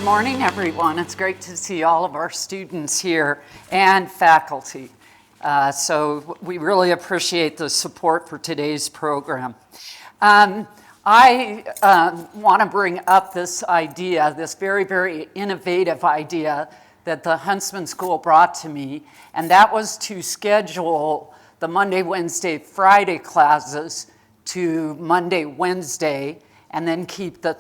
Good morning, everyone. It's great to see all of our students here and faculty. So we really appreciate the support for today's program. I want to bring up this idea, this very, very innovative idea that the Huntsman School brought to me, and that was to schedule the Monday, Wednesday, Friday classes to Monday, Wednesday, and then keep the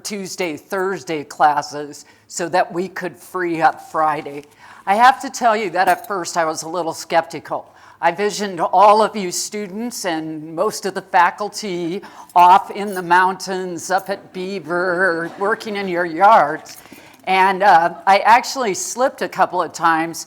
Tuesday, Thursday classes so that we could free up Friday. I have to tell you that at first I was a little skeptical. I visioned all of you students and most of the faculty off in the mountains, up at Beaver, working in your yards. And I actually slipped a couple of times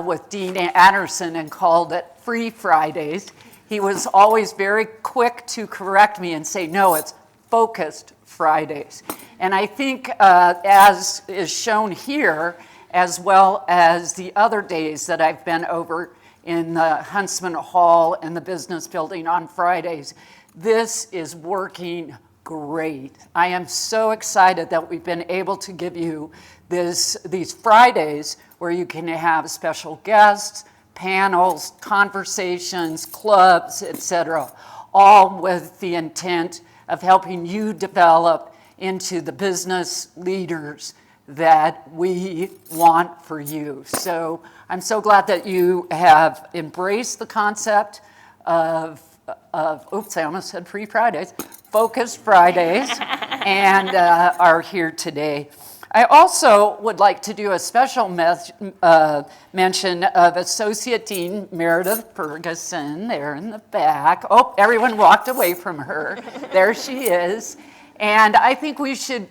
with Dean Anderson and called it Free Fridays. He was always very quick to correct me and say, no, it's Focused Fridays. And I think as is shown here, as well as the other days that I've been over in the Huntsman Hall and the business building on Fridays, this is working great. I am so excited that we've been able to give you these Fridays where you can have special guests, panels, conversations, clubs, etc., all with the intent of helping you develop into the business leaders that we want for you. So I'm so glad that you have embraced the concept of oops, I almost said Free Fridays, Focused Fridays, and are here today. I also would like to do a special mention of Associate Dean Meredith Ferguson there in the back. Oh, everyone walked away from her. There she is. And I think we should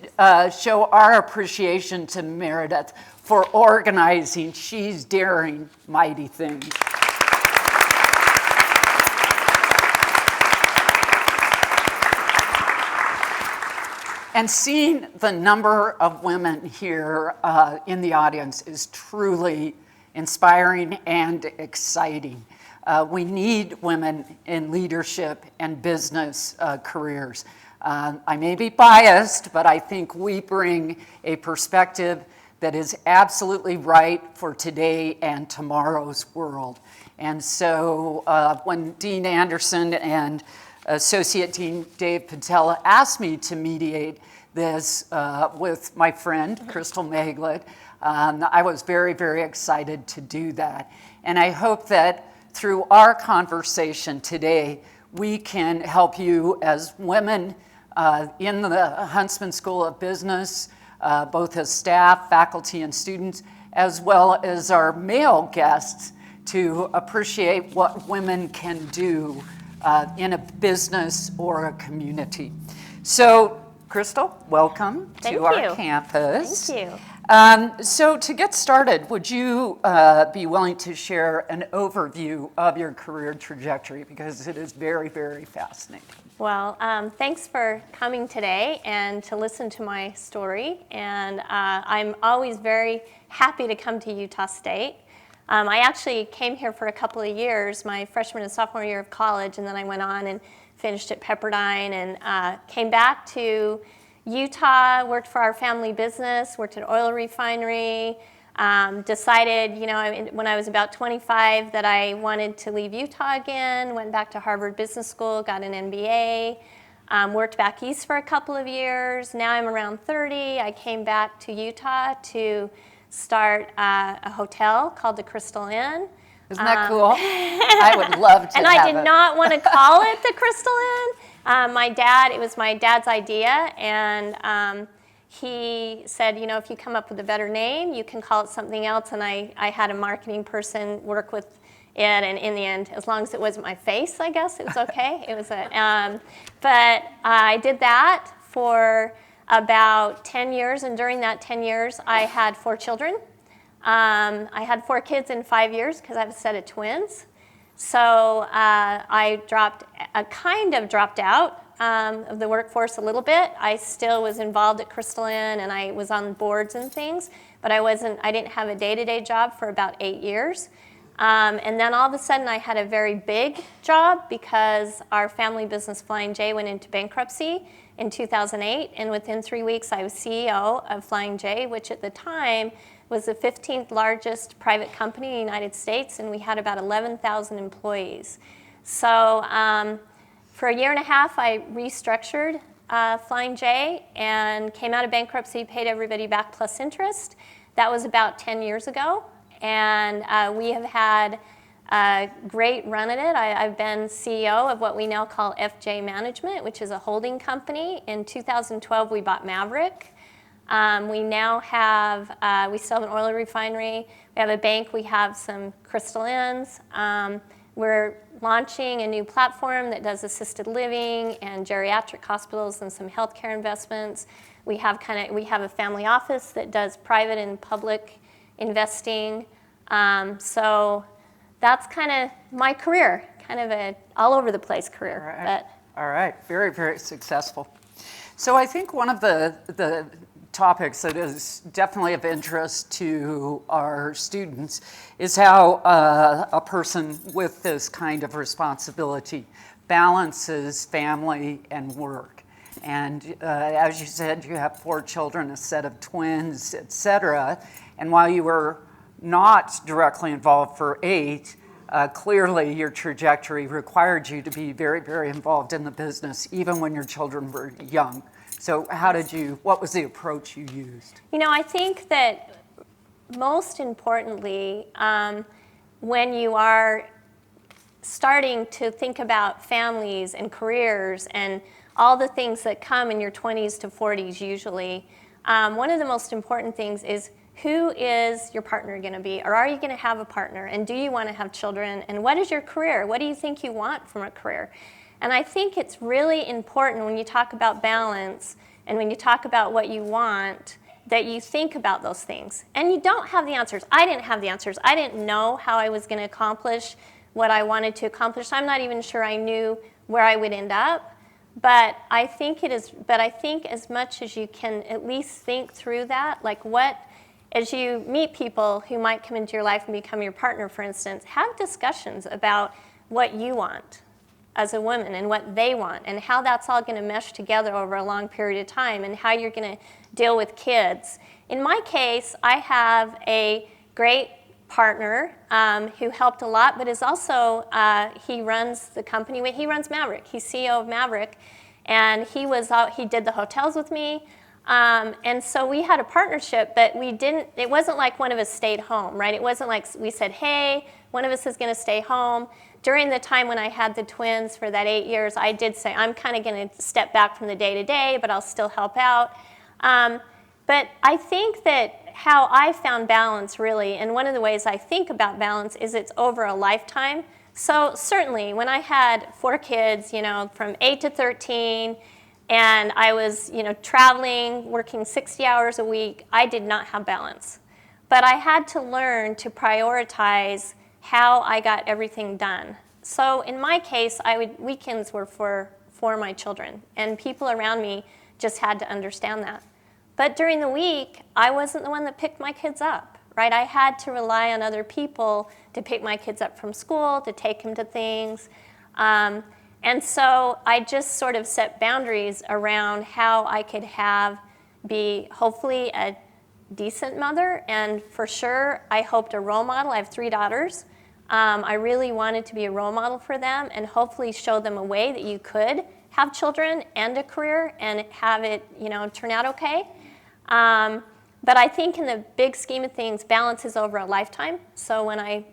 show our appreciation to Meredith for organizing. She's daring mighty things. And seeing the number of women here in the audience is truly inspiring and exciting. We need women in leadership and business careers. I may be biased, but I think we bring a perspective that is absolutely right for today and tomorrow's world. And so when Dean Anderson and Associate Dean Dave Patella asked me to mediate this with my friend, Crystal Maggelet. I was very, very excited to do that. And I hope that through our conversation today, we can help you as women in the Huntsman School of Business, both as staff, faculty, and students, as well as our male guests, to appreciate what women can do in a business or a community. So, Crystal, welcome to our campus. Thank you. So to get started, would you be willing to share an overview of your career trajectory, because it is very, very fascinating. Well, thanks for coming today and to listen to my story. And I'm always very happy to come to Utah State. I actually came here for a couple of years, my freshman and sophomore year of college, and then I went on and finished at Pepperdine and came back to Utah, worked for our family business, worked at oil refinery, decided, when I was about 25 that I wanted to leave Utah again, went back to Harvard Business School, got an MBA, worked back east for a couple of years. Now I'm around 30. I came back to Utah to start a hotel called the Crystal Inn. Isn't that cool? I would love to and have I did not want to call it the Crystal Inn. It was my dad's idea, and he said, if you come up with a better name, you can call it something else. And I had a marketing person work with it, and in the end, as long as it wasn't my face, I guess it was okay. It was but I did that for about 10 years, and during that 10 years, I had 4 children. I had 4 kids in 5 years because I have a set of twins. So I kind of dropped out of the workforce a little bit. I still was involved at Crystal Inn, and I was on boards and things, but I didn't have a day-to-day job for about 8 years. And then all of a sudden I had a very big job because our family business Flying J went into bankruptcy, in 2008, and within 3 weeks I was CEO of Flying J, which at the time was the 15th largest private company in the United States, and we had about 11,000 employees. So for a year and a half, I restructured Flying J and came out of bankruptcy, paid everybody back plus interest. That was about 10 years ago, and we have had a great run at it. I've been CEO of what we now call FJ Management, which is a holding company. In 2012, we bought Maverick. We now have, we still have an oil refinery, we have a bank, we have some crystallines. We're launching a new platform that does assisted living and geriatric hospitals and some healthcare investments. We have a family office that does private and public investing. So that's kind of my career, kind of a all over the place career. All right. All right. Very, very successful. So I think one of the topics that is definitely of interest to our students is how a person with this kind of responsibility balances family and work. And as you said, you have 4 children, a set of twins, et cetera. And while you were not directly involved for 8, clearly your trajectory required you to be very, very involved in the business, even when your children were young. So what was the approach you used? You know, I think that most importantly, when you are starting to think about families and careers and all the things that come in your 20s to 40s usually, one of the most important things is who is your partner going to be, or are you going to have a partner, and do you want to have children, and what is your career? What do you think you want from a career? And I think it's really important when you talk about balance and when you talk about what you want, that you think about those things. And you don't have the answers. I didn't have the answers. I didn't know how I was going to accomplish what I wanted to accomplish. I'm not even sure I knew where I would end up. But I think as much as you can at least think through that, as you meet people who might come into your life and become your partner, for instance, have discussions about what you want as a woman and what they want and how that's all going to mesh together over a long period of time and how you're going to deal with kids. In my case, I have a great partner who helped a lot, but is also, he runs the company, he runs Maverick. He's CEO of Maverick, and he did the hotels with me. And so we had a partnership, but it wasn't like one of us stayed home, right? It wasn't like we said, hey, one of us is going to stay home. During the time when I had the twins for that 8 years, I did say, I'm kind of going to step back from the day-to-day, but I'll still help out. But I think that how I found balance really, and one of the ways I think about balance is it's over a lifetime. So certainly when I had 4 kids, from 8 to 13, and I was, traveling, working 60 hours a week, I did not have balance. But I had to learn to prioritize how I got everything done. So in my case, weekends were for my children, and people around me just had to understand that. But during the week, I wasn't the one that picked my kids up, right? I had to rely on other people to pick my kids up from school, to take them to things. And so I just sort of set boundaries around how I could be hopefully a decent mother, and for sure I hoped a role model. I have 3 daughters. I really wanted to be a role model for them and hopefully show them a way that you could have children and a career and have it, turn out okay. But I think in the big scheme of things, balance is over a lifetime. So when I'm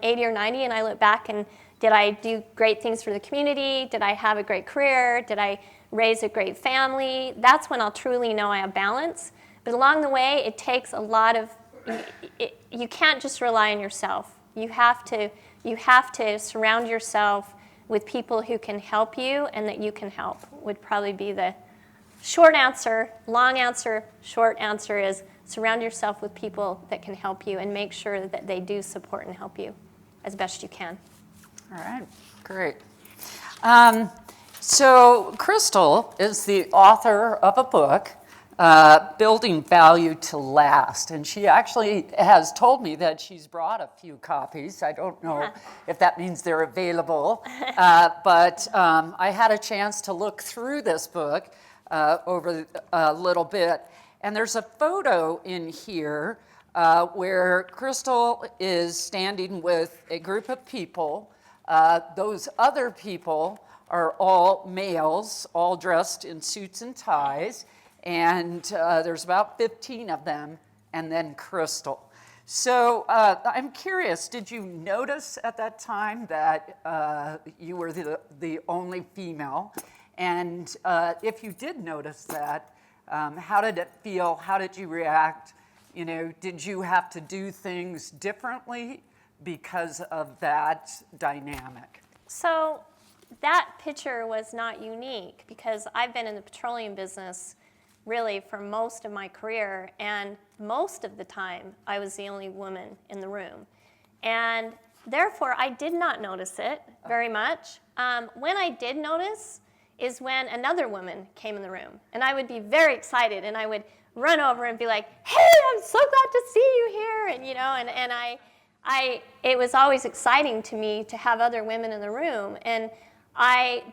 80 or 90 and I look back and did I do great things for the community? Did I have a great career? Did I raise a great family? That's when I'll truly know I have balance. But along the way, it takes a lot of, you can't just rely on yourself. You have to surround yourself with people who can help you and that you can help, would probably be the short answer. Long answer, short answer is surround yourself with people that can help you and make sure that they do support and help you as best you can. All right, great. So Crystal is the author of a book, Building Value to Last, and she actually has told me that she's brought a few copies. I don't know if that means they're available, but I had a chance to look through this book over a little bit. And there's a photo in here where Crystal is standing with a group of people. Those other people are all males, all dressed in suits and ties, and there's about 15 of them, and then Crystal. So I'm curious, did you notice at that time that you were the only female? And if you did notice that, how did it feel? How did you react? You know, did you have to do things differently because of that dynamic? So that picture was not unique because I've been in the petroleum business really for most of my career, and most of the time I was the only woman in the room. And therefore I did not notice it very much. When I did notice is when another woman came in the room, and I would be very excited, and I would run over and be like, "Hey, I'm so glad to see you here," and you know, and it was always exciting to me to have other women in the room,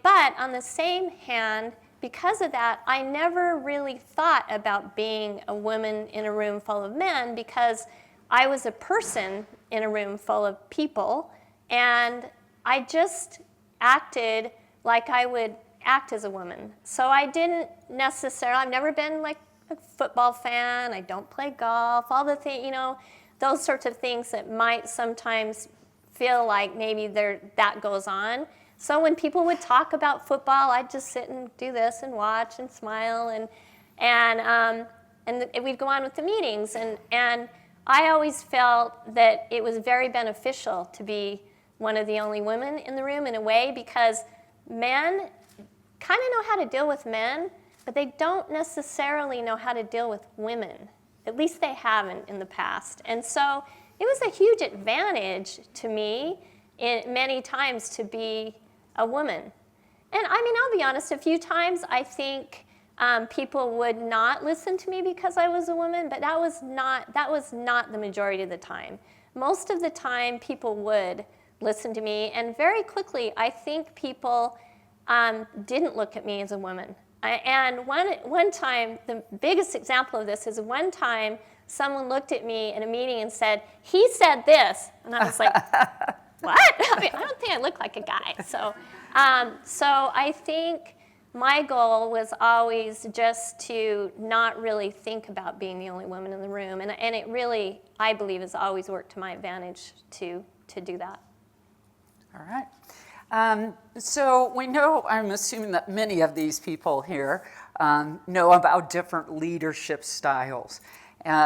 but on the same hand, because of that, I never really thought about being a woman in a room full of men because I was a person in a room full of people, and I just acted like I would act as a woman. So I didn't necessarily, I've never been like a football fan, I don't play golf, all the things, you know, those sorts of things that might sometimes feel like maybe that goes on. So when people would talk about football, I'd just sit and do this and watch and smile, and we'd go on with the meetings. And I always felt that it was very beneficial to be one of the only women in the room in a way, because men kind of know how to deal with men, but they don't necessarily know how to deal with women. At least they haven't in the past. And so it was a huge advantage to me many times to be a woman. And I mean, I'll be honest, a few times I think people would not listen to me because I was a woman, but that was not the majority of the time. Most of the time people would listen to me, and very quickly I think people didn't look at me as a woman. And one time, the biggest example of this is one time someone looked at me in a meeting and said, "He said this," and I was like, "What?" I mean, I don't think I look like a guy. So I think my goal was always just to not really think about being the only woman in the room, and it really, I believe, has always worked to my advantage to do that. All right. So we know, I'm assuming that many of these people here know about different leadership styles.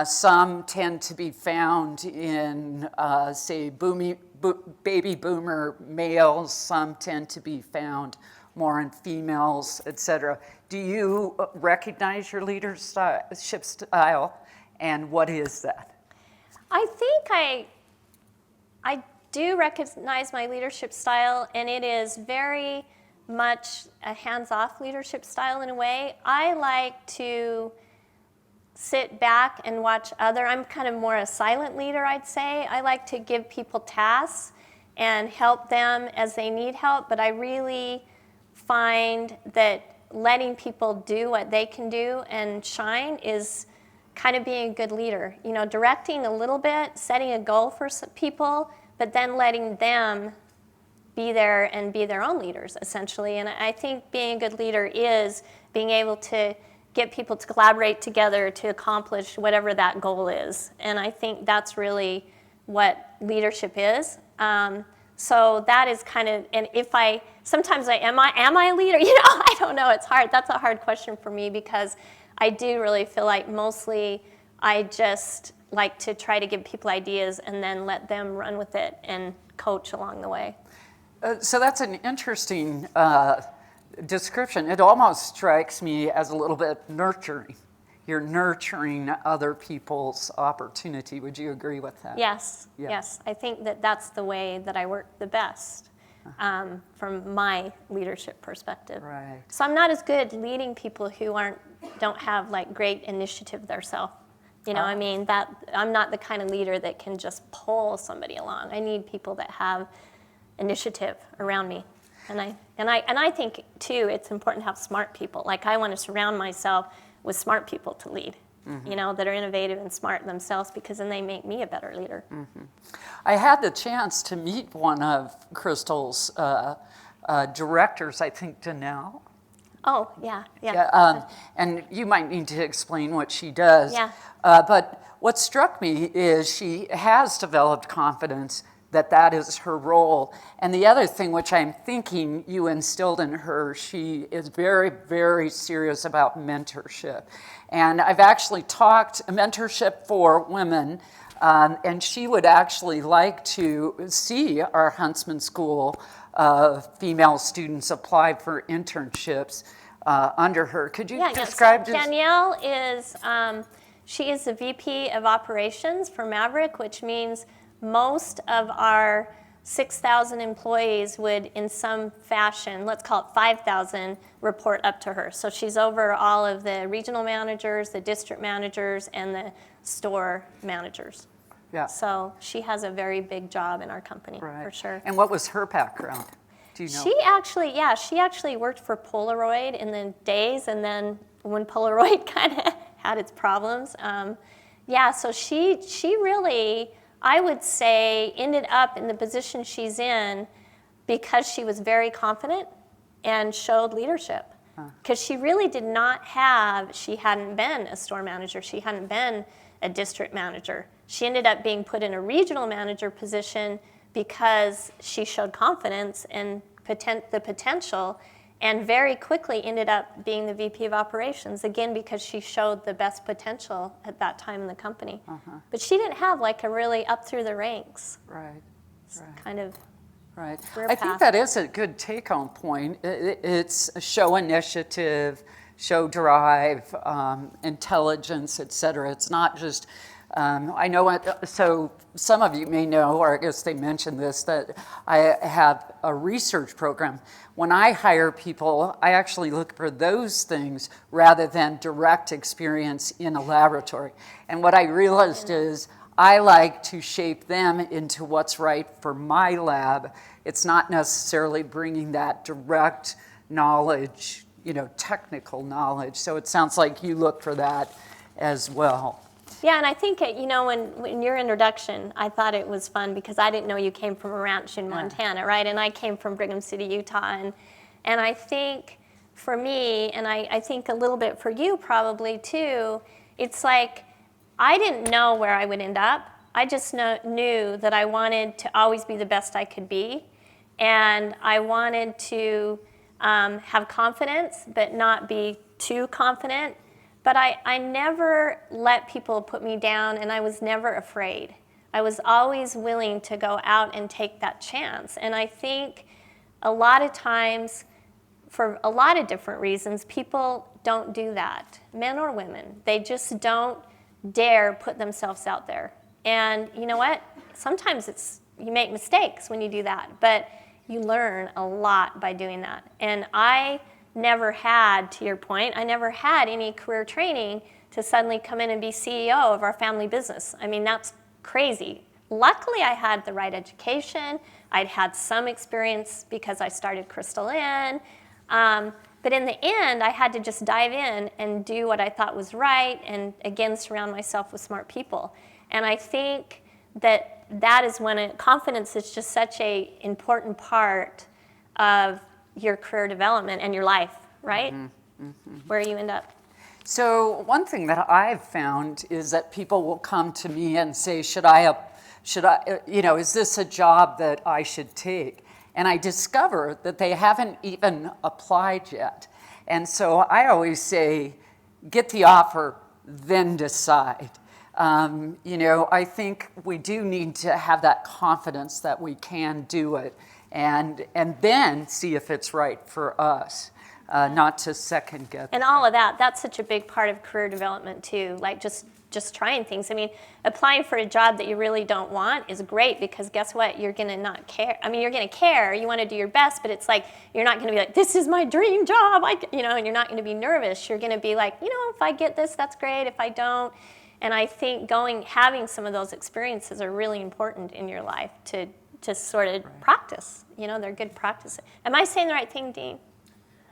Some tend to be found in, say, baby boomer males. Some tend to be found more in females, etc. Do you recognize your leadership style, and what is that? I think I do recognize my leadership style, and it is very much a hands-off leadership style in a way. I like to sit back and watch I'm kind of more a silent leader, I'd say. I like to give people tasks and help them as they need help, but I really find that letting people do what they can do and shine is kind of being a good leader. You know, directing a little bit, setting a goal for people, but then letting them be there and be their own leaders, essentially. And I think being a good leader is being able to get people to collaborate together to accomplish whatever that goal is. And I think that's really what leadership is. So that is kind of, and sometimes am I a leader? You know, I don't know, it's hard. That's a hard question for me because I do really feel like mostly I just like to try to give people ideas and then let them run with it and coach along the way. So that's an interesting description. It almost strikes me as a little bit nurturing. You're nurturing other people's opportunity. Would you agree with that? Yes, yes. I think that's the way that I work the best from my leadership perspective. Right. So I'm not as good leading people who don't have like great initiative themselves. You know, I mean, I'm not the kind of leader that can just pull somebody along. I need people that have initiative around me. I think too, it's important to have smart people. Like, I want to surround myself with smart people to lead, that are innovative and smart themselves, because then they make me a better leader. I had the chance to meet one of Crystal's directors, I think Danelle. Oh, yeah. And you might need to explain what she does. Yeah. But what struck me is she has developed confidence that is her role. And the other thing, which I'm thinking you instilled in her, she is very, very serious about mentorship. And I've actually talked mentorship for women, and she would actually like to see our Huntsman School female students apply for internships under her. Could you describe so Danielle is, she is the VP of Operations for Maverick, which means most of our 6,000 employees would, in some fashion, let's call it 5,000, report up to her. So she's over all of the regional managers, the district managers, and the store managers. Yeah. So she has a very big job in our company, Right. for sure. And what was her background? Do you know? She actually worked for Polaroid in the days, and then when Polaroid kind of had its problems. So she really, I would say, ended up in the position she's in because she was very confident and showed leadership. Because she really did not have, she hadn't been a store manager, she hadn't been a district manager. She ended up being put in a regional manager position because she showed confidence and the potential, and very quickly ended up being the VP of Operations, again, because she showed the best potential at that time in the company. But she didn't have like a really up through the ranks. Right. Kind of. Right. career I path. think that is a good take-home point. It's show initiative, show drive, intelligence, et cetera. It's not just, I know, so some of you may know, or I guess they mentioned this, that I have a research program. When I hire people, I actually look for those things rather than direct experience in a laboratory. And what I realized is I like to shape them into what's right for my lab. It's not necessarily bringing that direct knowledge, technical knowledge. So it sounds like you look for that as well. Yeah, and I think, when your introduction, I thought it was fun because I didn't know you came from a ranch in Montana, right? And I came from Brigham City, Utah. And I think for me, and I think a little bit for you probably too, it's like I didn't know where I would end up. I just knew that I wanted to always be the best I could be. And I wanted to have confidence, but not be too confident. But I never let people put me down, and I was never afraid. I was always willing to go out and take that chance. And I think a lot of times, for a lot of different reasons, people don't do that, men or women. They just don't dare put themselves out there. And you know what? Sometimes you make mistakes when you do that, but you learn a lot by doing that. And I never had, to your point, I never had any career training to suddenly come in and be CEO of our family business. I mean, that's crazy. Luckily, I had the right education. I'd had some experience because I started Crystal Inn. But in the end, I had to just dive in and do what I thought was right, and again, surround myself with smart people. And I think that is when confidence is just such an important part of your career development and your life, right? Where you end up. So one thing that I've found is that people will come to me and say, should I, is this a job that I should take? And I discover that they haven't even applied yet. And so I always say, get the offer, then decide. I think we do need to have that confidence that we can do it, and then see if it's right for us, not to second guess. And all of that's such a big part of career development too, like just trying things. I mean, applying for a job that you really don't want is great, because guess what? You're gonna not care. I mean, you're gonna care, you wanna do your best, but it's like, you're not gonna be like, this is my dream job, and you're not gonna be nervous. You're gonna be like, if I get this, that's great. If I don't. And I think having some of those experiences are really important in your life to sort of practice, they're good practices. Am I saying the right thing, Dean?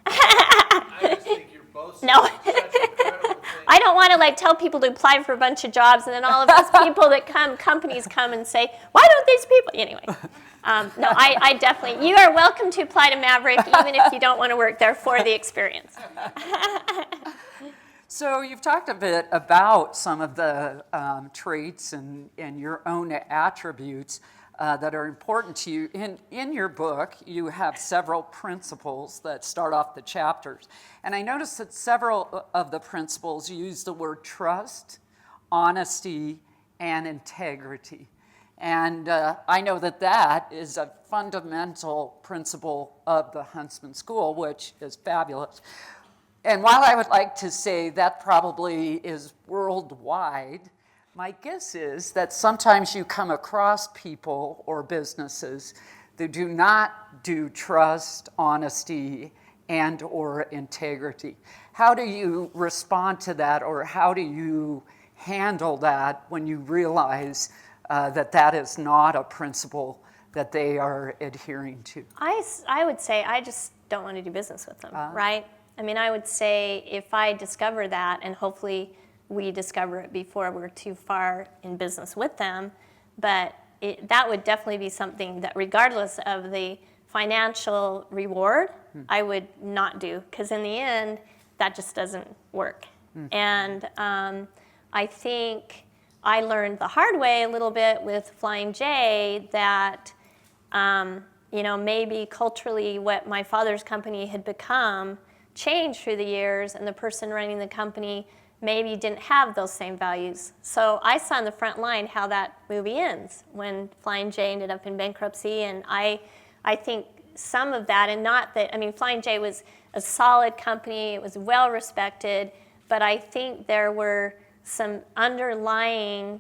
I just think you're both No. such incredible things. I don't want to tell people to apply for a bunch of jobs, and then all of these people that companies come and say, why don't these people? Anyway, no, I definitely, you are welcome to apply to Maverick, even if you don't want to work there for the experience. So you've talked a bit about some of the traits and your own attributes that are important to you. In your book, you have several principles that start off the chapters. And I noticed that several of the principles use the word trust, honesty, and integrity. And I know that that is a fundamental principle of the Huntsman School, which is fabulous. And while I would like to say that probably is worldwide, my guess is that sometimes you come across people or businesses that do not do trust, honesty, and or integrity. How do you respond to that, or how do you handle that when you realize that that is not a principle that they are adhering to? I would say I just don't want to do business with them, right? I mean, I would say if I discover that, and hopefully we discover it before we're too far in business with them, but that would definitely be something that regardless of the financial reward, I would not do, because in the end, that just doesn't work. And I think I learned the hard way a little bit with Flying J that, maybe culturally what my father's company had become changed through the years, and the person running the company maybe didn't have those same values. So I saw on the front line how that movie ends when Flying J ended up in bankruptcy, and I think some of that, and not that, Flying J was a solid company, it was well respected, but I think there were some underlying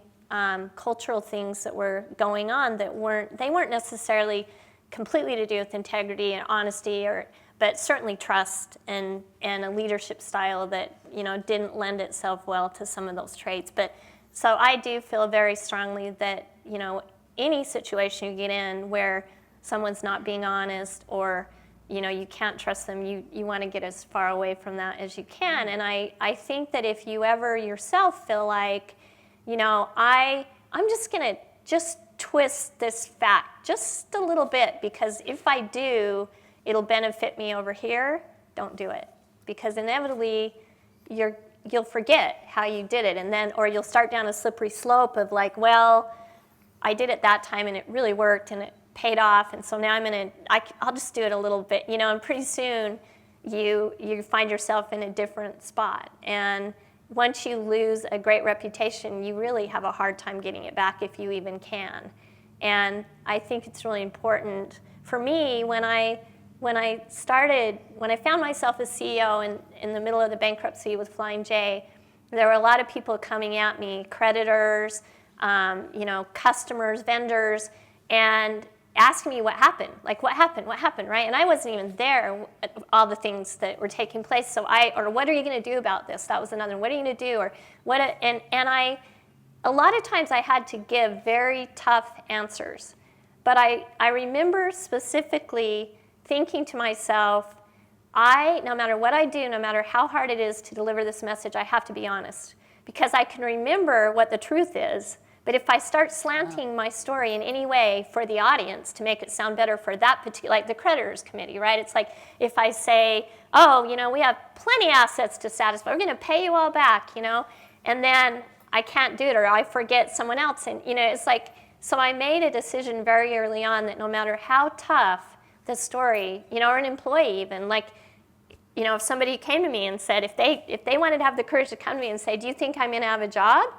cultural things that were going on that weren't necessarily completely to do with integrity and honesty, but certainly trust and a leadership style that didn't lend itself well to some of those traits. But so I do feel very strongly that any situation you get in where someone's not being honest, or you can't trust them, you want to get as far away from that as you can. And I think that if you ever yourself feel like I'm just going to just twist this fact just a little bit, because if I do, it'll benefit me over here, don't do it. Because inevitably, you'll forget how you did it, and then, or you'll start down a slippery slope of well, I did it that time and it really worked and it paid off, and so now I'll just do it a little bit, and pretty soon you find yourself in a different spot. And once you lose a great reputation, you really have a hard time getting it back if you even can. And I think it's really important for me when I found myself as CEO in the middle of the bankruptcy with Flying J, there were a lot of people coming at me, creditors, customers, vendors, and asking me what happened, what happened, right? And I wasn't even there at all the things that were taking place. So what are you going to do about this? That was another one. What are you going to do? Or what? A lot of times I had to give very tough answers, but I remember specifically thinking to myself, no matter what I do, no matter how hard it is to deliver this message, I have to be honest, because I can remember what the truth is. But if I start slanting my story in any way for the audience to make it sound better for that particular, like the creditors committee, right? It's like if I say, we have plenty of assets to satisfy, we're going to pay you all back, and then I can't do it, or I forget someone else, and it's like, so I made a decision very early on that no matter how tough the story, or an employee even, if somebody came to me and said, if they wanted to have the courage to come to me and say, do you think I'm going to have a job?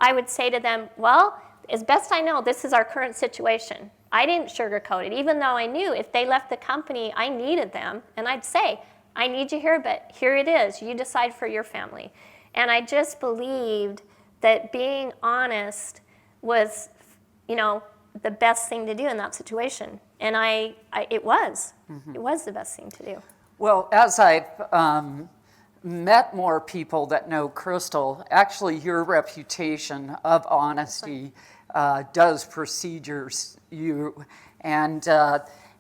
I would say to them, well, as best I know, this is our current situation. I didn't sugarcoat it, even though I knew if they left the company, I needed them. And I'd say, I need you here, but here it is. You decide for your family. And I just believed that being honest was, the best thing to do in that situation. And it was. Mm-hmm. It was the best thing to do. Well, as I've met more people that know Crystal, actually your reputation of honesty does precede you. And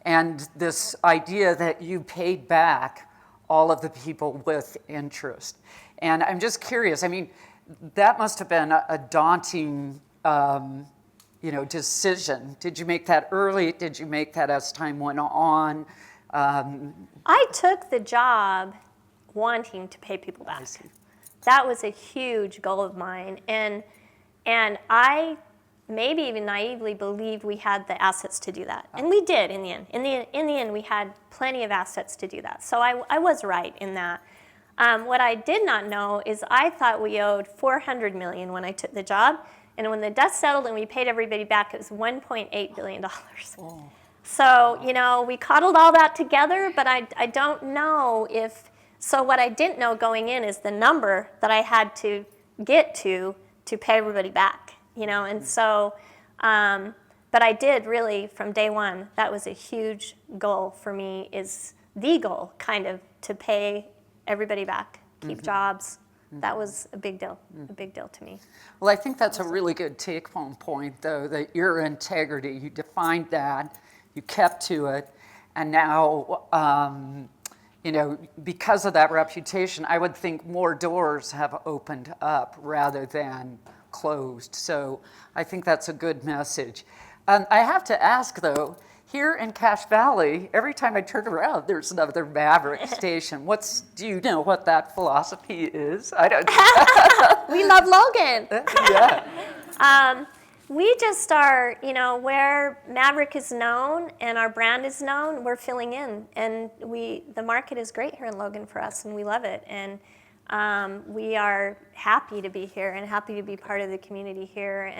and this idea that you paid back all of the people with interest. And I'm just curious, I mean, that must have been a daunting decision. Did you make that early? Did you make that as time went on? I took the job wanting to pay people back. That was a huge goal of mine, and I maybe even naively believed we had the assets to do that, and we did in the end. In the end, we had plenty of assets to do that. So I was right in that. What I did not know is I thought we owed $400 million when I took the job, and when the dust settled and we paid everybody back, it was $1.8 billion. Oh. So we coddled all that together, but I don't know if. So what I didn't know going in is the number that I had to get to pay everybody back, and so, but I did really from day one. That was a huge goal for me, is the goal kind of to pay everybody back, keep jobs. That was a big deal to me. Well, I think that's a really good take-home point, though, that your integrity, you defined that, you kept to it, and now, because of that reputation, I would think more doors have opened up rather than closed. So I think that's a good message. I have to ask, though, here in Cache Valley, every time I turn around, there's another Maverick station. Do you know what that philosophy is? I don't. We love Logan. Yeah. We just are, where Maverick is known and our brand is known, we're filling in. And the market is great here in Logan for us, and we love it. And we are happy to be here and happy to be part of the community here.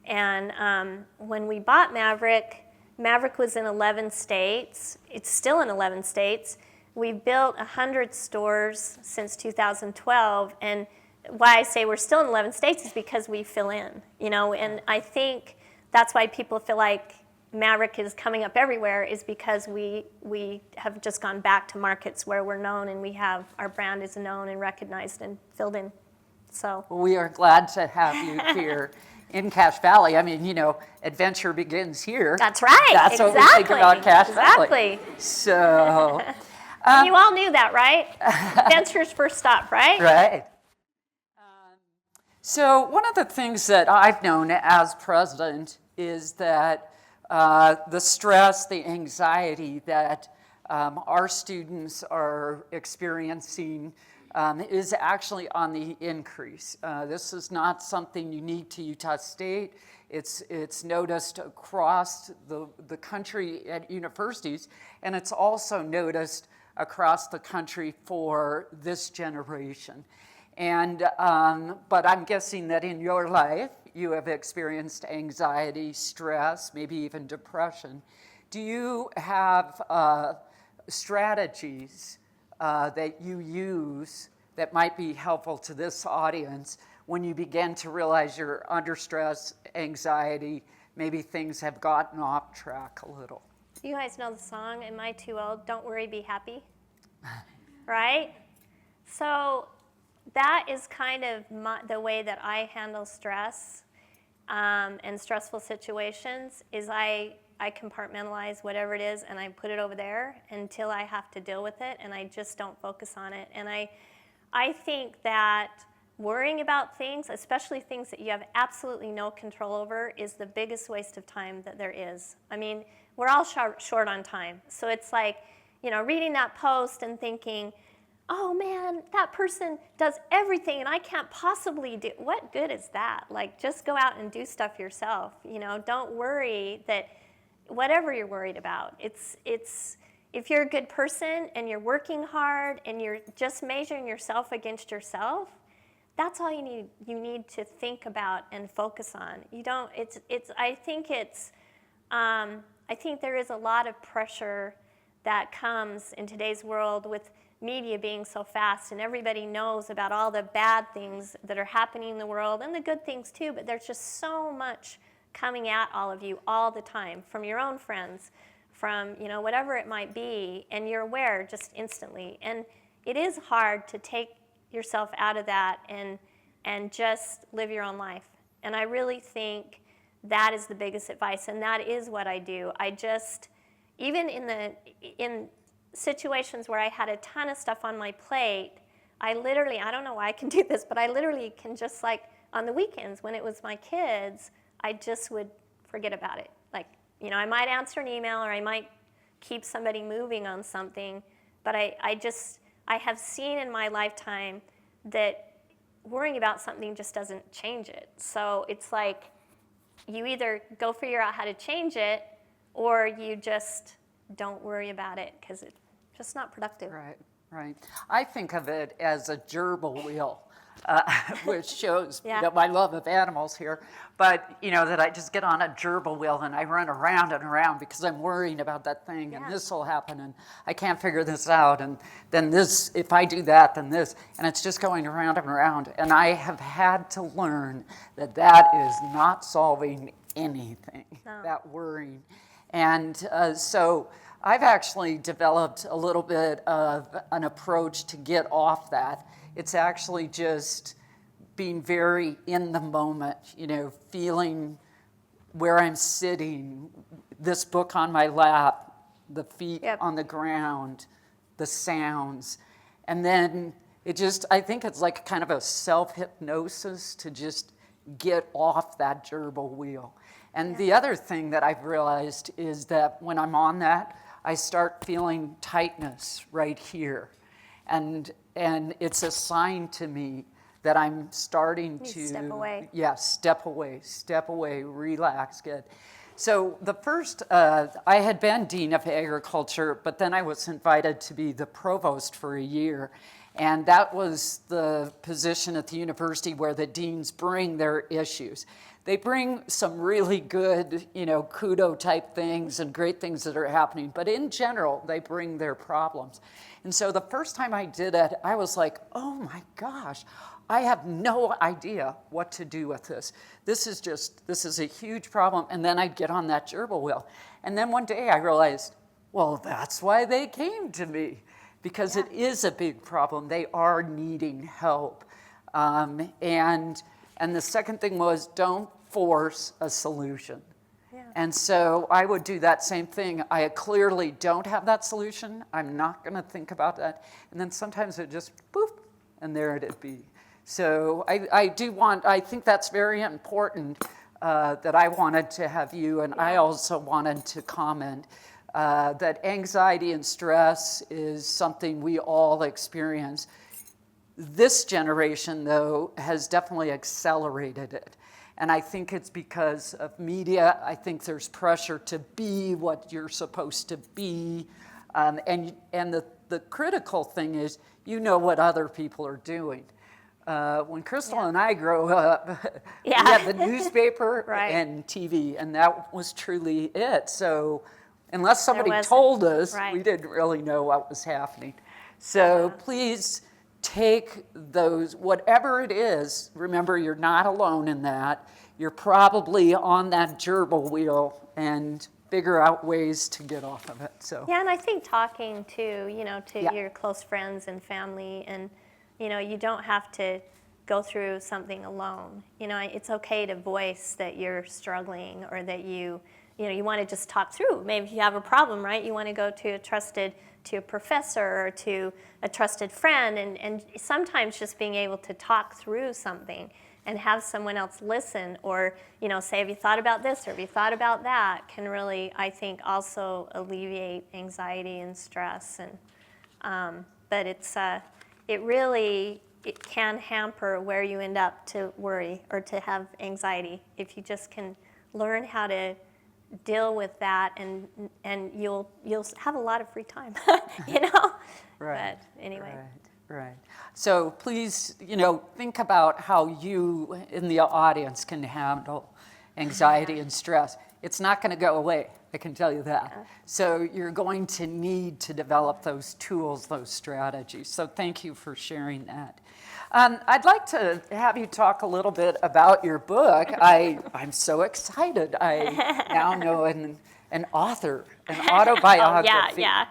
And when we bought Maverick was in 11 states. It's still in 11 states. We've built 100 stores since 2012, and why I say we're still in 11 states is because we fill in, and I think that's why people feel like Maverick is coming up everywhere, is because we have just gone back to markets where we're known and our brand is known and recognized and filled in. So we are glad to have you here in Cache Valley. I mean, adventure begins here. That's right. That's exactly. what we think about Cache Valley. Exactly. So. And you all knew that, right? Adventure's first stop, right? Right. So one of the things that I've known as president is that the stress, the anxiety that our students are experiencing is actually on the increase. This is not something unique to Utah State. It's noticed across the country at universities, and it's also noticed across the country for this generation. And but I'm guessing that in your life, you have experienced anxiety, stress, maybe even depression. Do you have strategies that you use that might be helpful to this audience when you begin to realize you're under stress, anxiety, maybe things have gotten off track a little? You guys know the song, Am I Too Old? Don't Worry, Be Happy. Right? So that is kind of the way that I handle stress and stressful situations, is I compartmentalize whatever it is and I put it over there until I have to deal with it, and I just don't focus on it. And I think that worrying about things, especially things that you have absolutely no control over, is the biggest waste of time that there is. I mean, we're all short on time. So it's like, reading that post and thinking, oh man, that person does everything and I can't possibly do. What good is that? Like, just go out and do stuff yourself. Don't worry that whatever you're worried about. It's if you're a good person and you're working hard and you're just measuring yourself against yourself, that's all you need to think about and focus on. I think there is a lot of pressure that comes in today's world with media being so fast, and everybody knows about all the bad things that are happening in the world and the good things too, but there's just so much coming at all of you all the time from your own friends, from whatever it might be, and you're aware just instantly. And it is hard to take yourself out of that and just live your own life. And I really think that is the biggest advice, and that is what I do. I just, even in situations where I had a ton of stuff on my plate, I don't know why I can do this, but I literally can just like on the weekends when it was my kids, I just would forget about it. Like, I might answer an email or I might keep somebody moving on something, but I have seen in my lifetime that worrying about something just doesn't change it. So it's like you either go figure out how to change it or you just don't worry about it because it's just not productive. Right. I think of it as a gerbil wheel, which shows Yeah. my love of animals here. But, that I just get on a gerbil wheel and I run around and around because I'm worrying about that thing and this will happen and I can't figure this out. And then this, if I do that, then this. And it's just going around and around. And I have had to learn that that is not solving anything, that worrying. And so I've actually developed a little bit of an approach to get off that. It's actually just being very in the moment, feeling where I'm sitting, this book on my lap, the feet on the ground, the sounds. And then I think it's like kind of a self-hypnosis to just get off that gerbil wheel. And the other thing that I've realized is that when I'm on that, I start feeling tightness right here. And it's a sign to me that I'm starting to step away. Yeah, step away, relax, good. So the first, I had been Dean of Agriculture, but then I was invited to be the provost for a year. And that was the position at the university where the deans bring their issues. They bring some really good, kudo type things and great things that are happening. But in general, they bring their problems. And so the first time I did it, I was like, oh my gosh, I have no idea what to do with this. This is a huge problem. And then I'd get on that gerbil wheel. And then one day I realized, well, that's why they came to me. Because it is a big problem. They are needing help. And the second thing was don't force a solution. Yeah. And so I would do that same thing. I clearly don't have that solution. I'm not going to think about that. And then sometimes it just poof, and there it'd be. So I think that's very important that I wanted to have you, and I also wanted to comment that anxiety and stress is something we all experience. This generation, though, has definitely accelerated it. And I think it's because of media. I think there's pressure to be what you're supposed to be. And the critical thing is, what other people are doing. When Crystal and I grew up, we had the newspaper and TV, and that was truly it. So unless somebody told us, we didn't really know what was happening. So please take those, whatever it is, remember you're not alone in that. You're probably on that gerbil wheel and figure out ways to get off of it. So yeah, and I think talking to your close friends and family, and you don't have to go through something alone. It's okay to voice that you're struggling or that you want to just talk through. Maybe if you have a problem, right? You want to go to a professor or to a trusted friend, and sometimes just being able to talk through something and have someone else listen, or say, have you thought about this or have you thought about that, can really, I think, also alleviate anxiety and stress. And but it can hamper where you end up to worry or to have anxiety if you just can learn how to deal with that, and you'll have a lot of free time, Right. But anyway. Right. So please, think about how you in the audience can handle anxiety and stress. It's not going to go away, I can tell you that. Yeah. So you're going to need to develop those tools, those strategies. So thank you for sharing that. I'd like to have you talk a little bit about your book. I'm so excited. I now know an author, an autobiography. Yeah,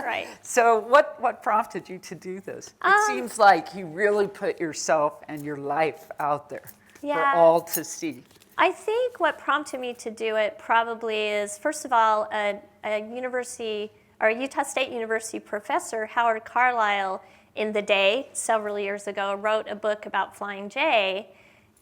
right. So what prompted you to do this? It seems like you really put yourself and your life out there for all to see. I think what prompted me to do it probably is, first of all, a university or a Utah State University professor, Howard Carlisle, in the day, several years ago, wrote a book about Flying J,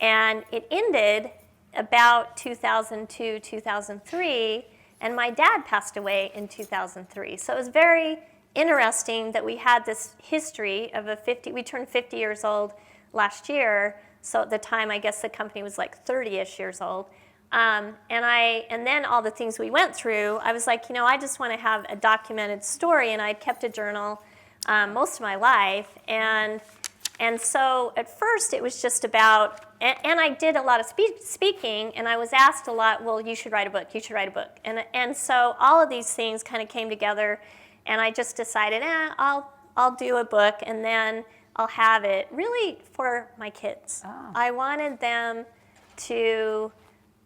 and it ended about 2002, 2003, and my dad passed away in 2003. So it was very interesting that we had this history of we turned 50 years old last year, so at the time I guess the company was like 30-ish years old. And then all the things we went through, I was like, I just want to have a documented story, and I'd kept a journal most of my life, and so at first it was just about, and I did a lot of speaking, and I was asked a lot, well, you should write a book, and so all of these things kind of came together, and I just decided, I'll do a book, and then I'll have it really for my kids. Oh. I wanted them to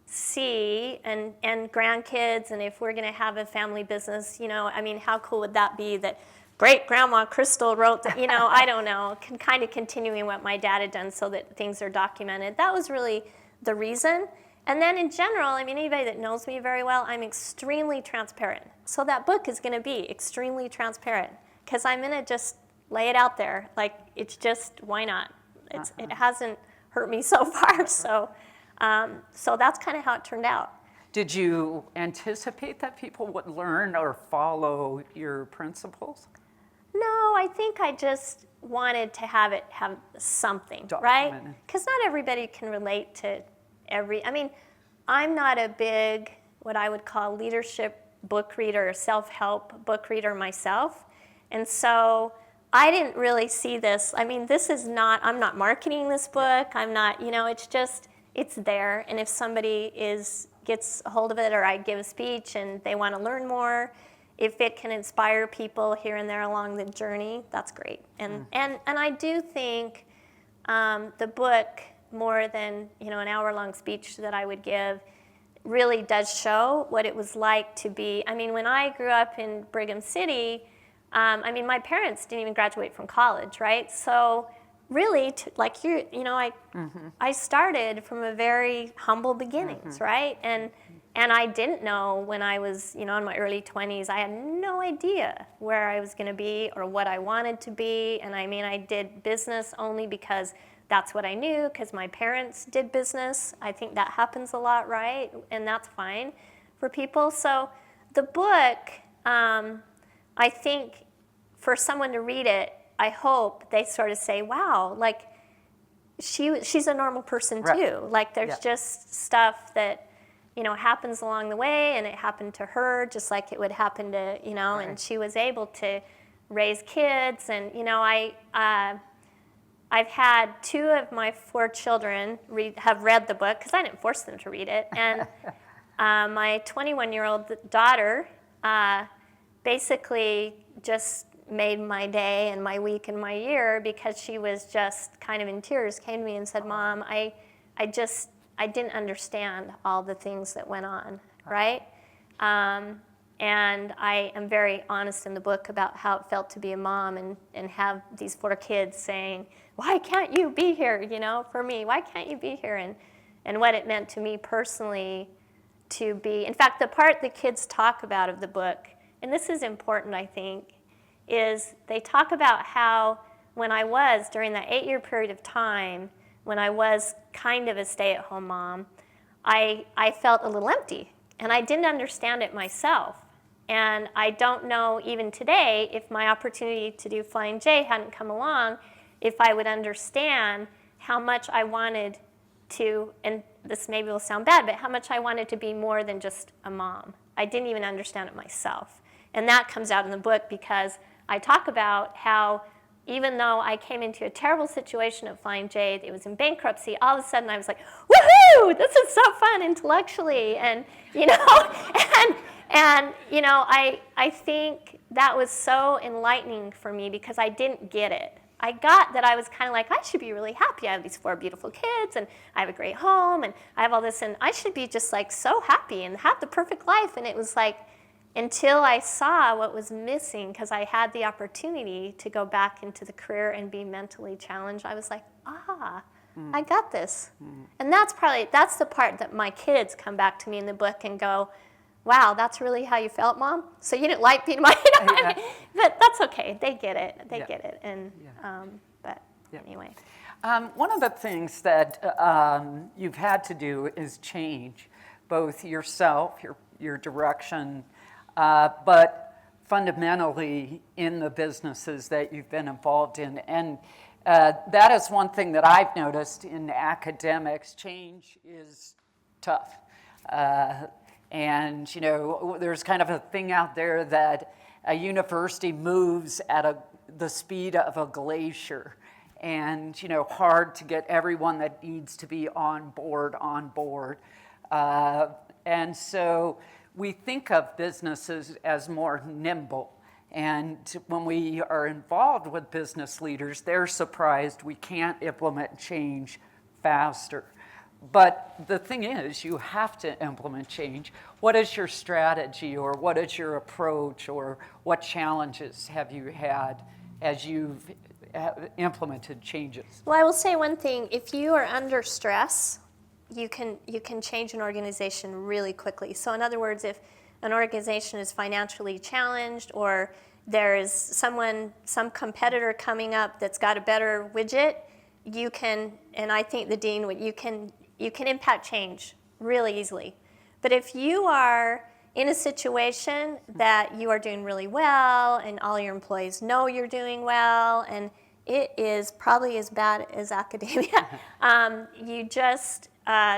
see, and grandkids, and if we're going to have a family business, how cool would that be that great grandma Crystal wrote that, I don't know, kind of continuing what my dad had done so that things are documented. That was really the reason. And then in general, anybody that knows me very well, I'm extremely transparent. So that book is going to be extremely transparent because I'm going to just lay it out there. Like, it's just, why not? It hasn't hurt me so far. So that's kind of how it turned out. Did you anticipate that people would learn or follow your principles? No, I think I just wanted to have something, right? Because not everybody can relate to I'm not a big, what I would call leadership book reader or self-help book reader myself. And so I didn't really see this. I'm not marketing this book. I'm not, it's there. And if somebody gets a hold of it, or I give a speech and they want to learn more, if it can inspire people here and there along the journey, that's great. And I do think the book, more than an hour-long speech that I would give, really does show what it was like to be. When I grew up in Brigham City, my parents didn't even graduate from college, right? So really, I started from a very humble beginnings, right? And I didn't know when I was, in my early 20s, I had no idea where I was going to be or what I wanted to be. And I did business only because that's what I knew, because my parents did business. I think that happens a lot, right? And that's fine for people. So the book, I think for someone to read it, I hope they sort of say, wow, like she's a normal person too. Right. Like there's just stuff that, happens along the way, and it happened to her just like it would happen to, right. And she was able to raise kids. And, I've had 2 of my 4 children have read the book, because I didn't force them to read it. And my 21-year-old daughter basically just made my day and my week and my year, because she was just kind of in tears, came to me and said, Mom, I didn't understand all the things that went on, right? And I am very honest in the book about how it felt to be a mom and have these 4 kids saying, why can't you be here, for me? Why can't you be here? And what it meant to me personally to be. In fact, the part the kids talk about of the book, and this is important, I think, is they talk about how when I was, during that 8-year period of time, when I was kind of a stay-at-home mom, I felt a little empty, and I didn't understand it myself. And I don't know even today, if my opportunity to do Flying J hadn't come along, if I would understand how much I wanted to, and this maybe will sound bad, but how much I wanted to be more than just a mom. I didn't even understand it myself. And that comes out in the book, because I talk about how even though I came into a terrible situation at Flying J, it was in bankruptcy, all of a sudden I was like, woohoo, this is so fun intellectually. And, I think that was so enlightening for me, because I didn't get it. I got that I was kind of like, I should be really happy. I have these 4 beautiful kids, and I have a great home, and I have all this, and I should be just like so happy and have the perfect life. And it was like, until I saw what was missing, because I had the opportunity to go back into the career and be mentally challenged, I was like, I got this. And that's the part that my kids come back to me in the book and go, wow, that's really how you felt, Mom? So you didn't like being my, but that's okay. They get it. They get it. And, but anyway. One of the things that you've had to do is change both yourself, your direction, but fundamentally in the businesses that you've been involved in. And that is one thing that I've noticed in academics. Change is tough. And, there's kind of a thing out there that a university moves at the speed of a glacier. And, hard to get everyone that needs to be on board. And so we think of businesses as more nimble. And when we are involved with business leaders, they're surprised we can't implement change faster. But the thing is, you have to implement change. What is your strategy, or what is your approach, or what challenges have you had as you've implemented changes? Well, I will say one thing. If you are under stress, you can change an organization really quickly. So in other words, if an organization is financially challenged, or there is some competitor coming up that's got a better widget, you can, and I think the dean would, you can impact change really easily. But if you are in a situation that you are doing really well and all your employees know you're doing well, and it is probably as bad as academia, you just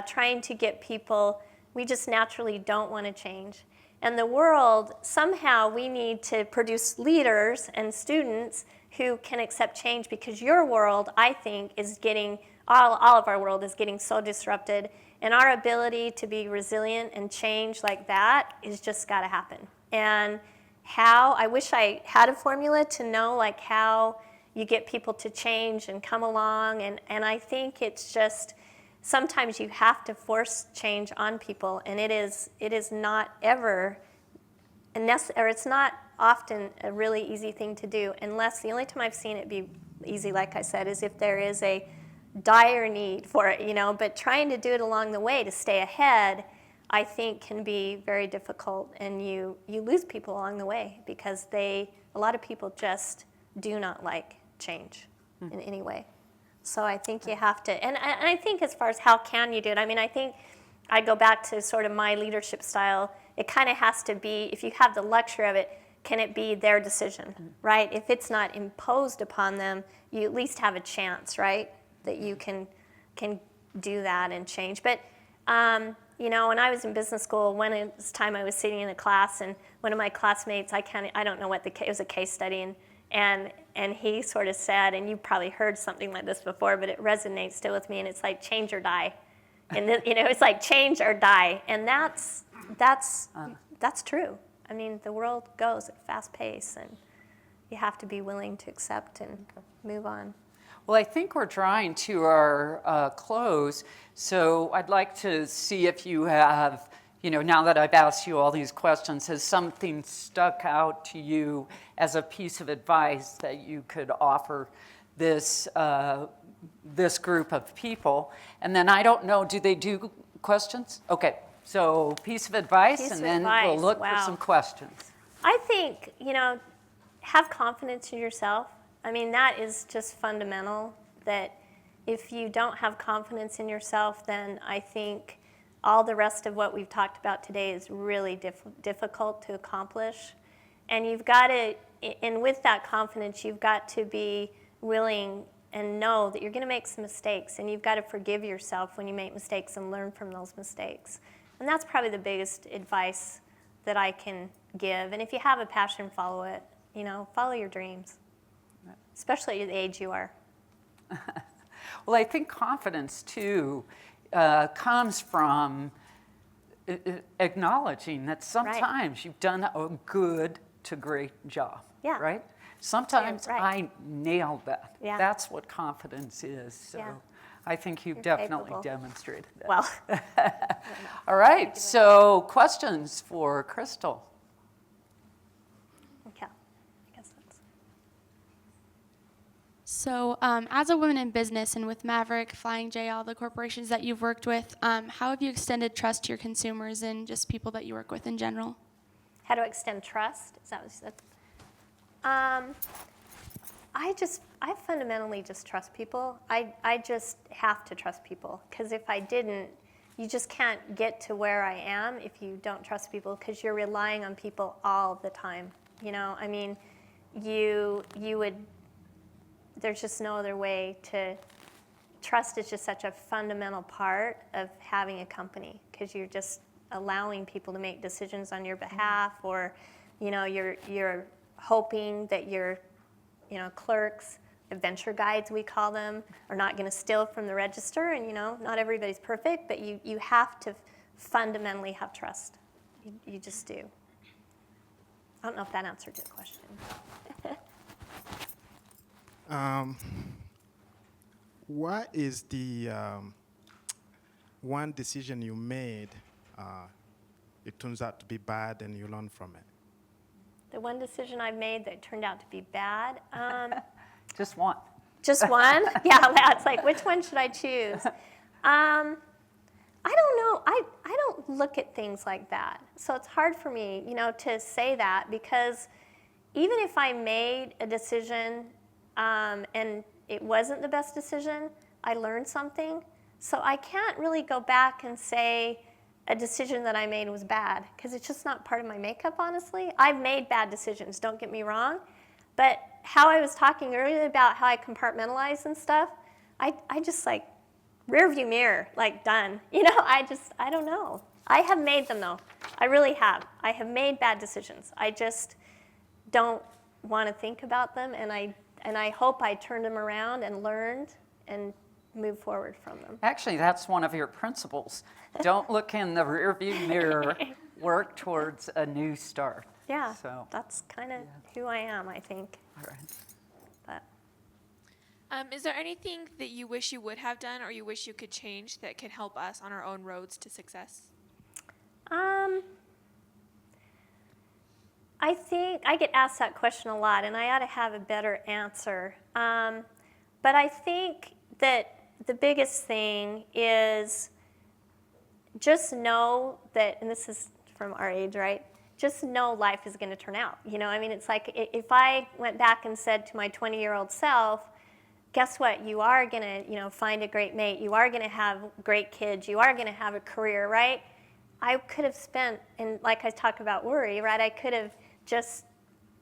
trying to get people, we just naturally don't want to change. And the world, somehow we need to produce leaders and students who can accept change, because your world, I think, is getting, all of our world is getting so disrupted, and our ability to be resilient and change like that is just got to happen. And how, I wish I had a formula to know like how you get people to change and come along, and I think it's just, sometimes you have to force change on people, and it is not ever, or it's not often a really easy thing to do, unless the only time I've seen it be easy, like I said, is if there is a dire need for it, but trying to do it along the way to stay ahead, I think can be very difficult, and you lose people along the way, because a lot of people just do not like change in any way. So I think you have to, and I think as far as how can you do it, I mean, I think I go back to sort of my leadership style. It kind of has to be, if you have the luxury of it, can it be their decision, right? If it's not imposed upon them, you at least have a chance, right, that you can do that and change. But, when I was in business school, one time I was sitting in a class, and one of my classmates, I don't know what it was a case study, and he sort of said, and you probably heard something like this before, but it resonates still with me, and it's like change or die. And it's like change or die, and that's true. I mean, the world goes at a fast pace, and you have to be willing to accept and move on. Well, I think we're drawing to our close, so I'd like to see if you have, now that I've asked you all these questions, has something stuck out to you as a piece of advice that you could offer this group of people? And then I don't know, do they do questions? Okay, so piece of advice, and then we'll look for some questions. I think, have confidence in yourself. I mean, that is just fundamental, that if you don't have confidence in yourself, then I think all the rest of what we've talked about today is really difficult to accomplish. And you've got to, and with that confidence, you've got to be willing and know that you're going to make some mistakes, and you've got to forgive yourself when you make mistakes and learn from those mistakes. And that's probably the biggest advice that I can give. And if you have a passion, follow it. Follow your dreams, especially at the age you are. Well, I think confidence, too, comes from acknowledging that sometimes you've done a good to great job, right? Sometimes I nailed that. Yeah. That's what confidence is. So I think you've definitely demonstrated that. Well. All right, so questions for Crystal? Okay. I guess that's... So, as a woman in business and with Maverick, Flying J, all the corporations that you've worked with, how have you extended trust to your consumers and just people that you work with in general? How to extend trust? Is that what you said? I fundamentally just trust people. I just have to trust people, because if I didn't, you just can't get to where I am if you don't trust people, because you're relying on people all the time. You know, I mean, you would, there's just no other way to, trust is just such a fundamental part of having a company, because you're just allowing people to make decisions on your behalf, or, you know, you're hoping that your, you know, clerks, adventure guides we call them, are not going to steal from the register. And, you know, not everybody's perfect, but you have to fundamentally have trust. You just do. I don't know if that answered your question. What is the one decision you made, it turns out to be bad and you learn from it? The one decision I made that turned out to be bad. Just one. Just one? Yeah, it's like, which one should I choose? I don't know. I don't look at things like that. So it's hard for me, you know, to say that, because even if I made a decision and it wasn't the best decision, I learned something. So I can't really go back and say a decision that I made was bad, because it's just not part of my makeup, honestly. I've made bad decisions, don't get me wrong. But how I was talking earlier about how I compartmentalize and stuff, I just like, rear view mirror, like done. You know, I don't know. I have made them though. I really have. I have made bad decisions. I just don't want to think about them, and I hope I turned them around and learned and moved forward from them. Actually, that's one of your principles. Don't look in the rearview mirror, work towards a new start. Yeah, So, that's kind of who I am, I think. all right. But Is there anything that you wish you would have done or you wish you could change that could help us on our own roads to success? I think I get asked that question a lot, and I ought to have a better answer. But I think that the biggest thing is just know that, and this is from our age, right? Just know life is going to turn out. You know, I mean, it's like if I went back and said to my 20-year-old self, guess what? You are going to, you know, find a great mate. You are going to have great kids. You are going to have a career, right? I could have spent, and like I talk about worry, right? I could have just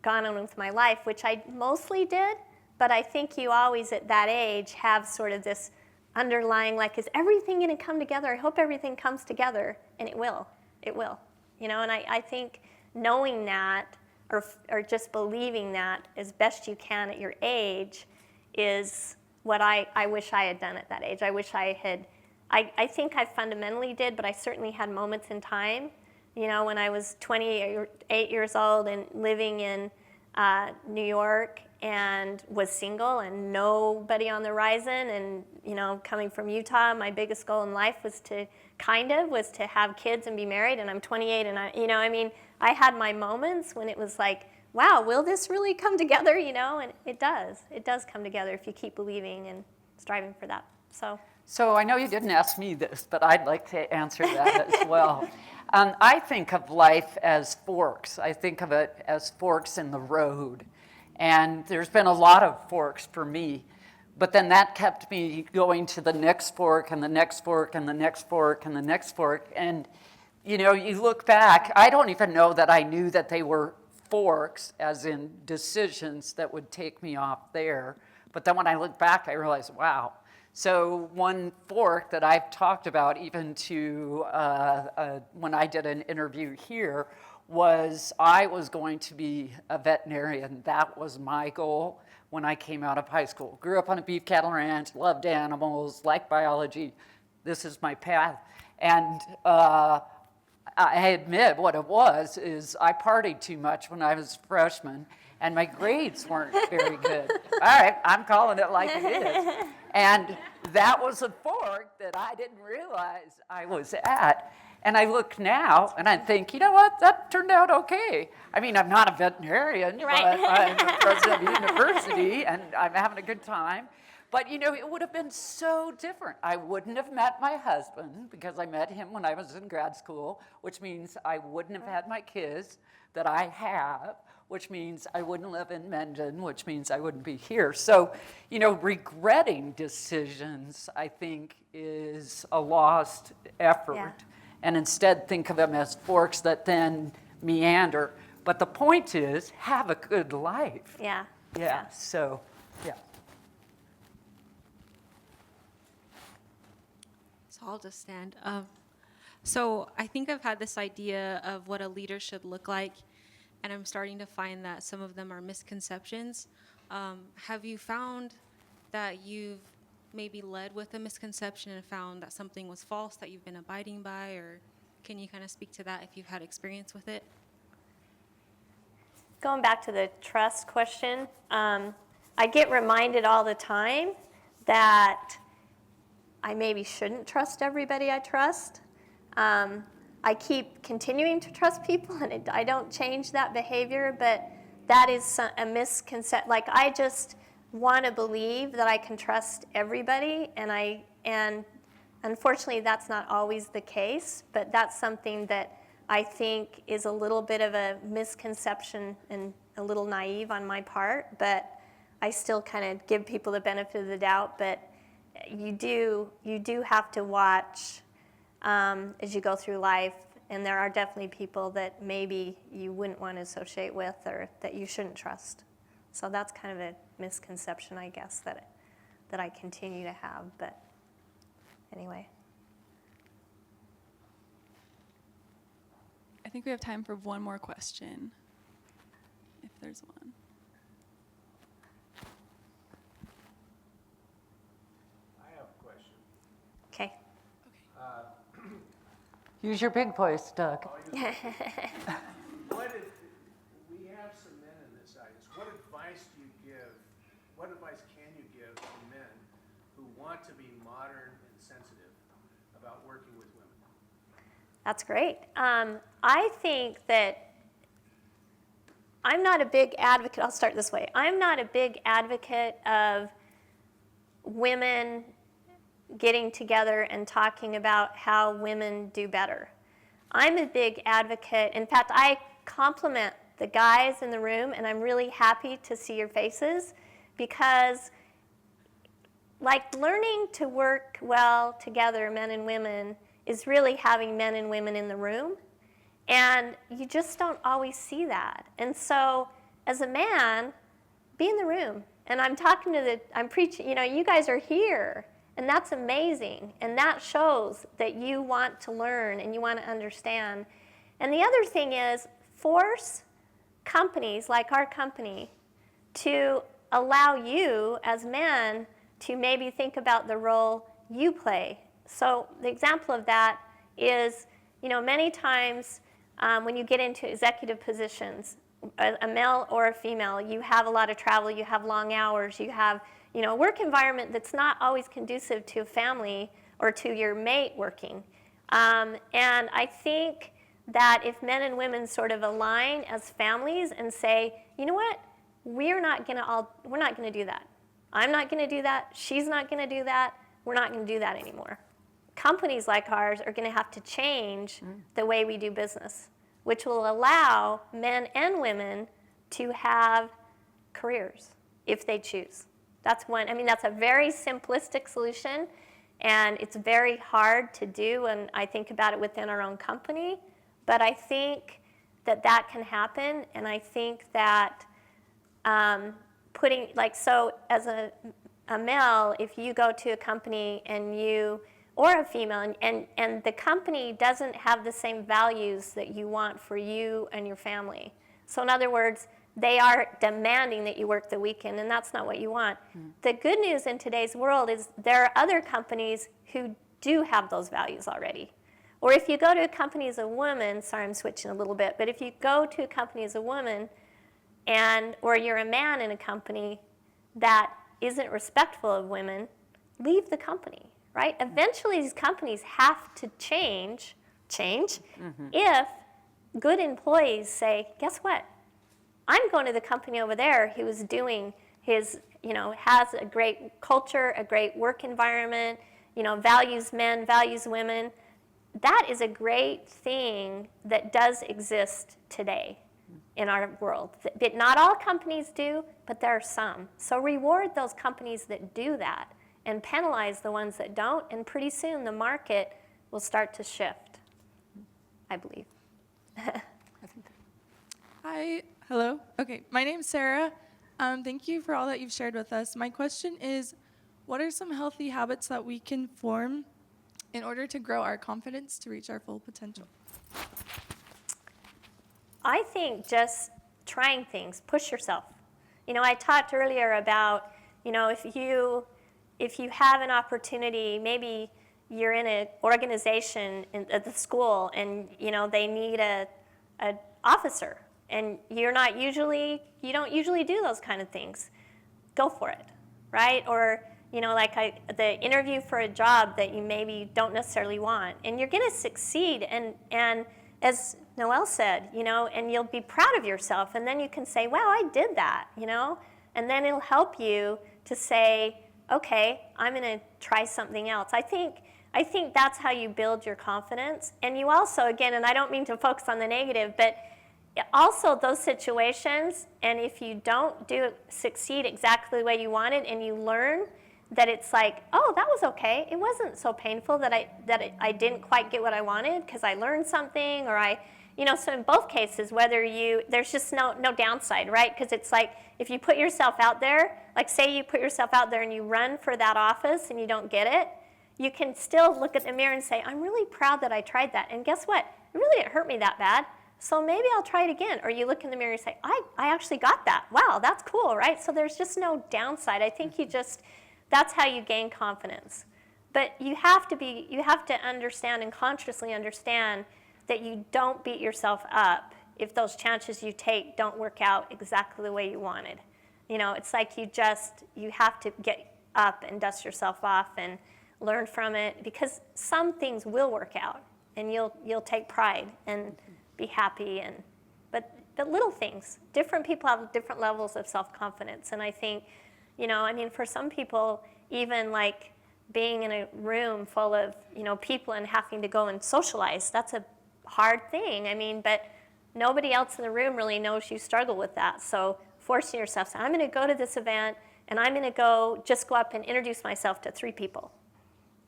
gone on with my life, which I mostly did. But I think you always at that age have sort of this underlying, like, is everything going to come together? I hope everything comes together, and it will. It will. You know, and I think knowing that, or just believing that as best you can at your age, is what I wish I had done at that age. I wish I had, I think I fundamentally did, but I certainly had moments in time, you know, when I was 28 years old and living in New York and was single and nobody on the horizon, and, you know, coming from Utah, my biggest goal in life was to have kids and be married, and I'm 28, and I mean, I had my moments when it was like, wow, will this really come together, you know? And it does come together if you keep believing and striving for that, So I know you didn't ask me this, but I'd like to answer that as well. I think of life as forks. I think of it as forks in the road. And there's been a lot of forks for me. But then that kept me going to the next fork and the next fork and the next fork and the next fork. And, you know, you look back, I don't even know that I knew that they were forks, as in decisions that would take me off there. But then when I look back, I realized, wow. So one fork that I've talked about even to when I did an interview here was I was going to be a veterinarian. That was my goal when I came out of high school. Grew up on a beef cattle ranch, loved animals, liked biology. This is my path. And I admit what it was is I partied too much when I was a freshman, and my grades weren't very good. All right, I'm calling it like it is. And that was a fork that I didn't realize I was at. And I look now and I think, you know what, that turned out okay. I mean, I'm not a veterinarian, Right. but I'm the president of a university and I'm having a good time. But you know, it would have been so different. I wouldn't have met my husband because I met him when I was in grad school, which means I wouldn't have had my kids that I have, which means I wouldn't live in Mendon, which means I wouldn't be here. So, you know, regretting decisions, I think, is a lost effort. Yeah. And instead think of them as forks that then meander. But the point is, have a good life. Yeah. Yeah, so, yeah. So I'll just stand. So I think I've had this idea of what a leader should look like, and I'm starting to find that some of them are misconceptions. Have you found that you've maybe led with a misconception and found that something was false that you've been abiding by, or can you kind of speak to that if you've had experience with it? Going back to the trust question, I get reminded all the time that I maybe shouldn't trust everybody I trust. I keep continuing to trust people, and I don't change that behavior, but that is a misconception. Like, I just want to believe that I can trust everybody, and unfortunately that's not always the case, but that's something that I think is a little bit of a misconception and a little naive on my part, but I still kind of give people the benefit of the doubt. But you do have to watch as you go through life, and there are definitely people that maybe you wouldn't want to associate with or that you shouldn't trust. So that's kind of a misconception, I guess, that I continue to have. But anyway. I think we have time for one more question, if there's one. I have a question. Okay. Use your big voice, Doug. What if we have some men in this audience? What advice do you give? What advice can you give to men who want to be modern and sensitive about working with women? That's great. I think that I'm not a big advocate. I'll start this way. I'm not a big advocate of women getting together and talking about how women do better. I'm a big advocate. In fact, I compliment the guys in the room, and I'm really happy to see your faces, because like learning to work well together, men and women, is really having men and women in the room. And you just don't always see that. And so as a man, be in the room. And I'm preaching, you guys are here. And that's amazing. And that shows that you want to learn and you want to understand. And the other thing is, force companies like our company to allow you as men to maybe think about the role you play. So the example of that is, many times when you get into executive positions, a male or a female, you have a lot of travel, you have long hours, you have a work environment that's not always conducive to a family or to your mate working. And I think that if men and women sort of align as families and say, you know what, we're not going to do that. I'm not going to do that. She's not going to do that. We're not going to do that anymore. Companies like ours are going to have to change the way we do business, which will allow men and women to have careers if they choose. That's a very simplistic solution, and it's very hard to do, and I think about it within our own company, but I think that can happen, and I think that so as a male, if you go to a company or a female, and the company doesn't have the same values that you want for you and your family. So in other words, they are demanding that you work the weekend, and that's not what you want. The good news in today's world is there are other companies who do have those values already. Or if you go to a company as a woman, sorry, I'm switching a little bit, but if you go to a company as a woman, or you're a man in a company that isn't respectful of women, leave the company, right? Eventually these companies have to change change if good employees say, guess what? I'm going to the company over there who is doing his, has a great culture, a great work environment, values men, values women. That is a great thing that does exist today in our world. But not all companies do, but there are some. So reward those companies that do that and penalize the ones that don't, and pretty soon the market will start to shift, I believe. Hi, hello. Okay, my name's Sarah. Thank you for all that you've shared with us. My question is, what are some healthy habits that we can form in order to grow our confidence to reach our full potential? I think just trying things, push yourself. I talked earlier about, if you have an opportunity, maybe you're in an organization at the school and, they need a officer, and you don't usually do those kind of things. Go for it, right? Or, the interview for a job that you maybe don't necessarily want, and you're going to succeed, and as Noelle said, and you'll be proud of yourself, and then you can say, wow, I did that, and then it'll help you to say, okay, I'm going to try something else. I think that's how you build your confidence. And you also, again, and I don't mean to focus on the negative, but also those situations, and if you don't succeed exactly the way you wanted, and you learn that it's like, oh, that was okay. It wasn't so painful that I didn't quite get what I wanted because I learned something, or so in both cases, there's just no downside, right? Because it's like, if you put yourself out there, like say you put yourself out there and you run for that office and you don't get it, you can still look at the mirror and say, I'm really proud that I tried that. And guess what? It really didn't hurt me that bad. So maybe I'll try it again. Or you look in the mirror and say, I actually got that. Wow, that's cool, right? So there's just no downside. I think that's how you gain confidence. But you have to understand and consciously understand that you don't beat yourself up if those chances you take don't work out exactly the way you wanted. It's like you have to get up and dust yourself off and learn from it, because some things will work out and you'll take pride and be happy, but little things. Different people have different levels of self-confidence, and I think, for some people, even like being in a room full of, people and having to go and socialize, that's a hard thing. But nobody else in the room really knows you struggle with that. So forcing yourself, I'm going to go to this event and I'm going to go up and introduce myself to 3 people.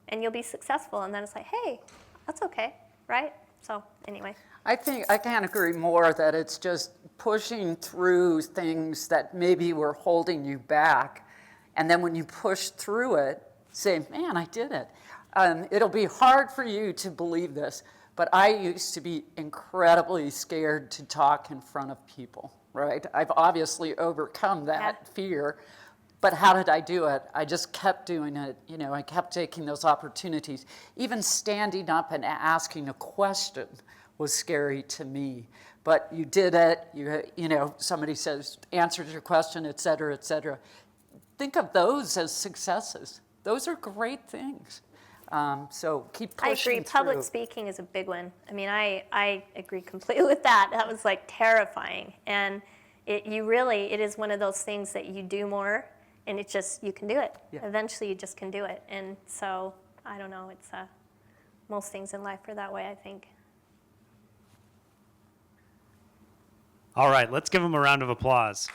And you'll be successful. And then it's like, hey, that's okay, right? So anyway. I think I can't agree more that it's just pushing through things that maybe were holding you back. And then when you push through it, say, man, I did it. It'll be hard for you to believe this, but I used to be incredibly scared to talk in front of people, right? I've obviously overcome that fear, but how did I do it? I just kept doing it. I kept taking those opportunities. Even standing up and asking a question was scary to me, but you did it. Somebody says, answered your question, et cetera, et cetera. Think of those as successes. Those are great things. So keep pushing I agree. through. Public speaking is a big one. I agree completely with that. That was like terrifying. And it is one of those things that you do more, and you can do it. Yeah. Eventually you just can do it. And so, I don't know, it's most things in life are that way, I think. All right, let's give them a round of applause.